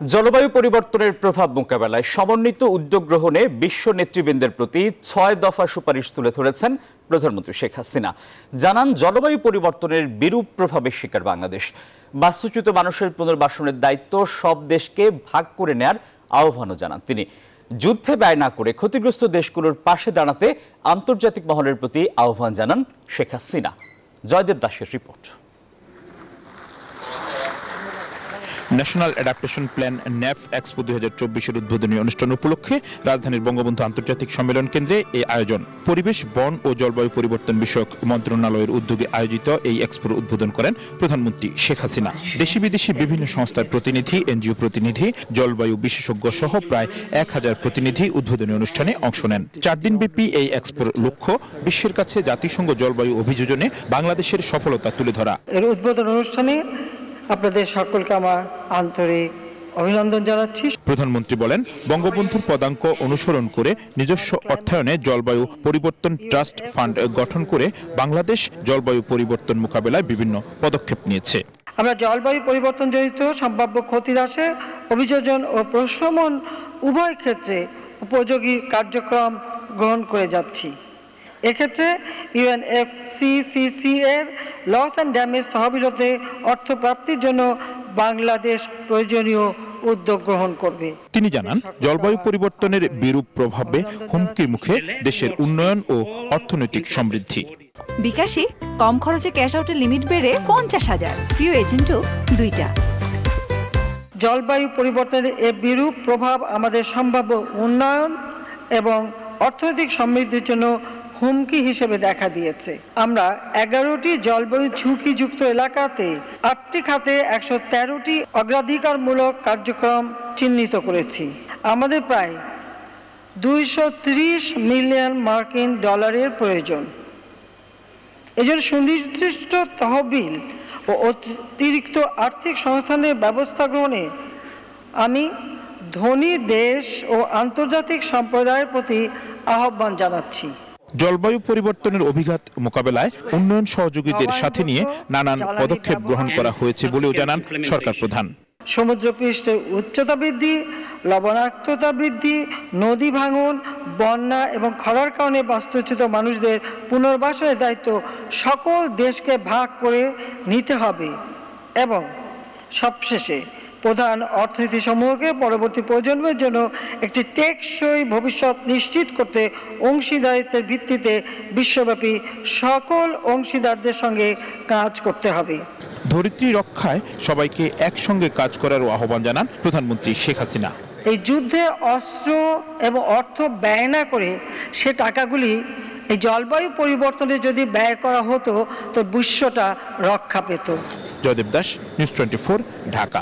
জলবায়ু পরিবর্তনের প্রভাব মোকাবেলায় সমন্বিত উদ্যোগ গ্রহণে বিশ্ব নেতৃবৃন্দের প্রতি ৬ দফা সুপারিশ তুলে ধরেছেন প্রধানমন্ত্রী শেখ হাসিনা। জানান, জলবায়ু পরিবর্তনের বিরূপ প্রভাবের শিকার বাংলাদেশ। বাস্তুচ্যুত মানুষের পুনর্বাসনের দায়িত্ব সব দেশকে ভাগ করে নেয়ার আহ্বানও জানান তিনি। যুদ্ধে ব্যয় না করে ক্ষতিগ্রস্ত দেশগুলোর পাশে দাঁড়াতে আন্তর্জাতিক মহলের প্রতি আহ্বান জানান শেখ হাসিনা। জয়দেব দাসের রিপোর্ট। ন্যাশনাল অ্যাডাপ্টেশন প্ল্যান ন্যাফ এক্সপো 2024-এর উদ্বোধনী অনুষ্ঠান উপলক্ষে রাজধানীর বঙ্গবন্ধু আন্তর্জাতিক সম্মেলন কেন্দ্রে এই আয়োজন। পরিবেশ, বন ও জলবায়ু পরিবর্তন বিষয়ক মন্ত্রণালয়ের উদ্যোগে আয়োজিত এই এক্সপোর উদ্বোধন করেন প্রধানমন্ত্রী শেখ হাসিনা। দেশি বিদেশি বিভিন্ন সংস্থার প্রতিনিধি, এনজিও প্রতিনিধি, জলবায়ু বিশেষজ্ঞ সহ প্রায় 1000 প্রতিনিধি উদ্বোধনী অনুষ্ঠানে অংশ নেন। 4 দিনব্যাপী এই এক্সপোর লক্ষ্য বিশ্বের কাছে জাতিসংঘ জলবায়ু অভিযোজনে বাংলাদেশের সফলতা তুলে ধরা। এর উদ্বোধন অনুষ্ঠানে আপনাদের সকলকে আমার আন্তরিক অভিনন্দন জানাচ্ছি। প্রধানমন্ত্রী বলেন, বঙ্গবন্ধুর পদাঙ্ক অনুসরণ করে নিজস্ব অর্থায়নে জলবায়ু পরিবর্তন ট্রাস্ট ফান্ড গঠন করে বাংলাদেশ জলবায়ু পরিবর্তন মোকাবেলায় বিভিন্ন পদক্ষেপ নিয়েছে। আমরা জলবায়ু পরিবর্তন জনিত সম্ভাব্য ক্ষতি হ্রাসে অভিযোজন ও প্রশমন উভয় ক্ষেত্রে উপযোগী কার্যক্রম গ্রহণ করে যাচ্ছি। এক্ষেত্রে ইউএনএফসিসিসি এর লস অ্যান্ড ড্যামেজ তহবিলতে অর্থ প্রাপ্তির জন্য বাংলাদেশ প্রয়োজনীয় উদ্যোগ গ্রহণ করবে। তিনি জানান, জলবায়ু পরিবর্তনের বিরূপ প্রভাবে হুমকির মুখে দেশের উন্নয়ন ও অর্থনৈতিক সমৃদ্ধি। বিকাশে কম খরচে ক্যাশ আউটের লিমিট বেড়ে 50,000, প্রিয় এজেন্টও 2টা। জলবায়ু পরিবর্তনের এর বিরূপ প্রভাব আমাদের সম্ভাব্য উন্নয়ন এবং অর্থনৈতিক সমৃদ্ধির জন্য হুমকি হিসেবে দেখা দিয়েছে। আমরা 11টি জলবায়ু ঝুঁকিযুক্ত এলাকাতে 8টি খাতে 113টি অগ্রাধিকারমূলক কার্যক্রম চিহ্নিত করেছি। আমাদের প্রায় 230 মিলিয়ন মার্কিন ডলারের প্রয়োজন। এজন্য সুনির্দিষ্ট তহবিল ও অতিরিক্ত আর্থিক সংস্থানের ব্যবস্থা গ্রহণে আমি ধনী দেশ ও আন্তর্জাতিক সম্প্রদায়ের প্রতি আহ্বান জানাচ্ছি। জলবায়ু পরিবর্তনের অভিঘাত মোকাবেলায় উন্নয়ন সহযোগীদের সাথে নিয়ে নানান পদক্ষেপ গ্রহণ করা হয়েছে বলেও জানান সরকার প্রধান। সমুদ্রপৃষ্ঠের উচ্চতা বৃদ্ধি, লবণাক্ততা বৃদ্ধি, নদী ভাঙন, বন্যা এবং খরার কারণে বাস্তুচ্যুত মানুষদের পুনর্বাসনের দায়িত্ব সকল দেশকে ভাগ করে নিতে হবে এবং সবশেষে প্রধান অর্থনীতি সমূহকে পরবর্তী প্রজন্মের জন্য একটি টেকসই ভবিষ্যৎ নিশ্চিত করতে অংশীদারিত্বের ভিত্তিতে বিশ্বব্যাপী সকল অংশীদারদের সঙ্গে কাজ করতে হবে। ধরিত্রী রক্ষায় সবাইকে একসঙ্গে কাজ করার আহ্বান জানান প্রধানমন্ত্রী শেখ হাসিনা। এই যুদ্ধে অস্ত্র এবং অর্থ ব্যয় না করে সে টাকাগুলি এই জলবায়ু পরিবর্তনে যদি ব্যয় করা হতো তো বিশ্বটা রক্ষা পেত। জয়দেব দাস, নিউজ 24, ঢাকা।